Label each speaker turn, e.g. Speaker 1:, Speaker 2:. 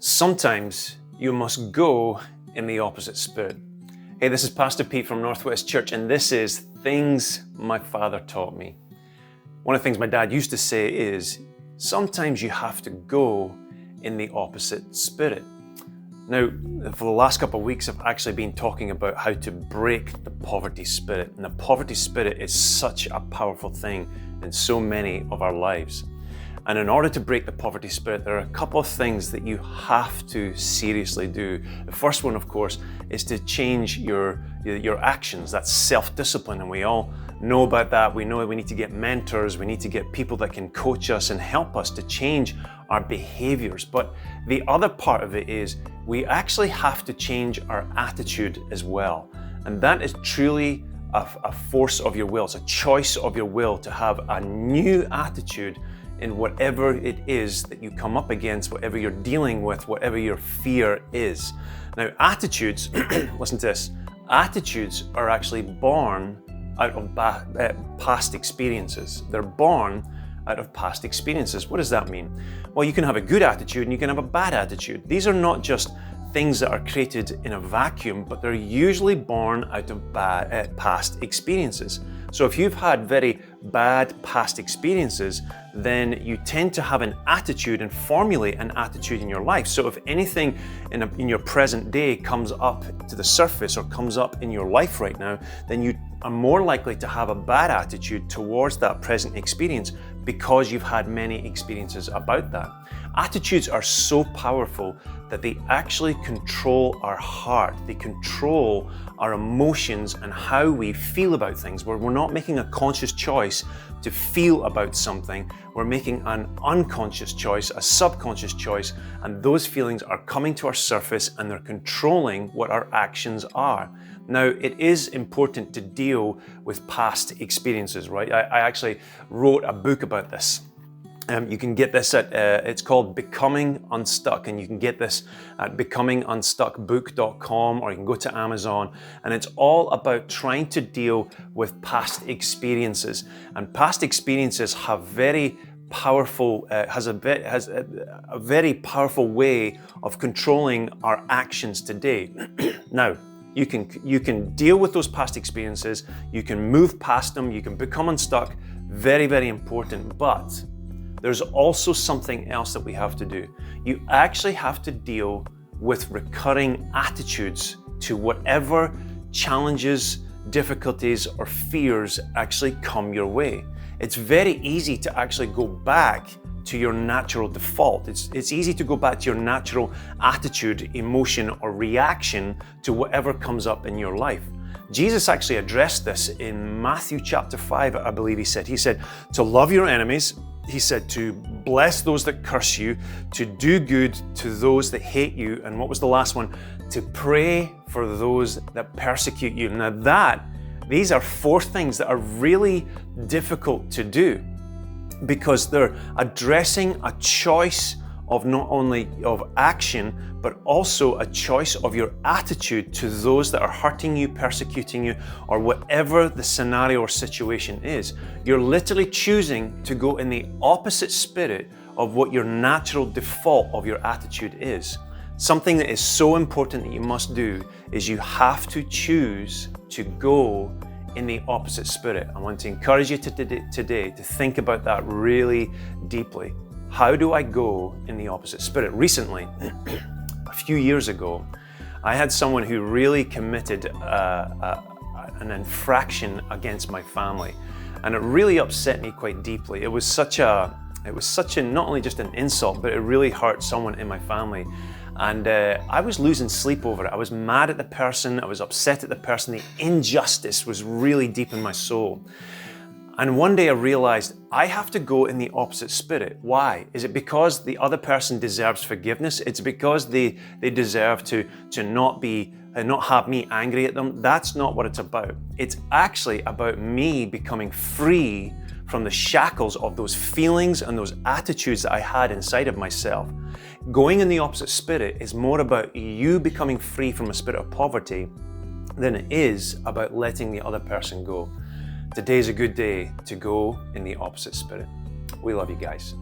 Speaker 1: Sometimes you must go in the opposite spirit. Hey, this is Pastor Pete from Northwest Church, and this is Things My Father Taught Me. One of the things my dad used to say is, sometimes you have to go in the opposite spirit. Now, for the last couple of weeks, I've actually been talking about how to break the poverty spirit. And the poverty spirit is such a powerful thing in so many of our lives. And in order to break the poverty spirit, there are a couple of things that you have to seriously do. The first one, of course, is to change your actions. That's self-discipline, and we all know about that. We know we need to get mentors, we need to get people that can coach us and help us to change our behaviors. But the other part of it is we actually have to change our attitude as well. And that is truly a force of your will. It's a choice of your will to have a new attitude in whatever it is that you come up against, whatever you're dealing with, whatever your fear is. Now, attitudes, listen to this, attitudes are actually born out of past experiences. They're born out of past experiences. What does that mean? Well, you can have a good attitude and you can have a bad attitude. These are not just things that are created in a vacuum, but they're usually born out of past experiences. So if you've had very bad past experiences, then you tend to have an attitude and formulate an attitude in your life. So if anything in your present day comes up to the surface or comes up in your life right now, then you are more likely to have a bad attitude towards that present experience because you've had many experiences about that. Attitudes are so powerful that they actually control our heart. They control our emotions and how we feel about things, where we're not making a conscious choice to feel about something. We're making an unconscious choice, a subconscious choice, and those feelings are coming to our surface and they're controlling what our actions are. Now, it is important to deal with past experiences, right? I actually wrote a book about this. You can get this at, it's called Becoming Unstuck, and you can get this at becomingunstuckbook.com, or you can go to Amazon, and it's all about trying to deal with past experiences. And past experiences have very powerful, has a very powerful way of controlling our actions today. Now, you can deal with those past experiences, you can move past them, you can become unstuck, very, very important, but there's also something else that we have to do. You actually have to deal with recurring attitudes to whatever challenges, difficulties, or fears actually come your way. It's very easy to actually go back to your natural default. It's easy to go back to your natural attitude, emotion, or reaction to whatever comes up in your life. Jesus actually addressed this in Matthew chapter 5, I believe he said. He said to love your enemies. He said to bless those that curse you, to do good to those that hate you, and what was the last one? To pray for those that persecute you. Now these are four things that are really difficult to do because they're addressing a choice of not only of action, but also a choice of your attitude to those that are hurting you, persecuting you, or whatever the scenario or situation is. You're literally choosing to go in the opposite spirit of what your natural default of your attitude is. Something that is so important that you must do is you have to choose to go in the opposite spirit. I want to encourage you today to think about that really deeply. How do I go in the opposite spirit? Recently, a few years ago, I had someone who really committed an infraction against my family, and it really upset me quite deeply. It was such a not only just an insult, but it really hurt someone in my family. And I was losing sleep over it. I was mad at the person, I was upset at the person. The injustice was really deep in my soul. And one day I realized I have to go in the opposite spirit. Why? Is it because the other person deserves forgiveness? It's because they deserve to not have me angry at them? That's not what it's about. It's actually about me becoming free from the shackles of those feelings and those attitudes that I had inside of myself. Going in the opposite spirit is more about you becoming free from a spirit of poverty than it is about letting the other person go. Today's a good day to go in the opposite spirit. We love you guys.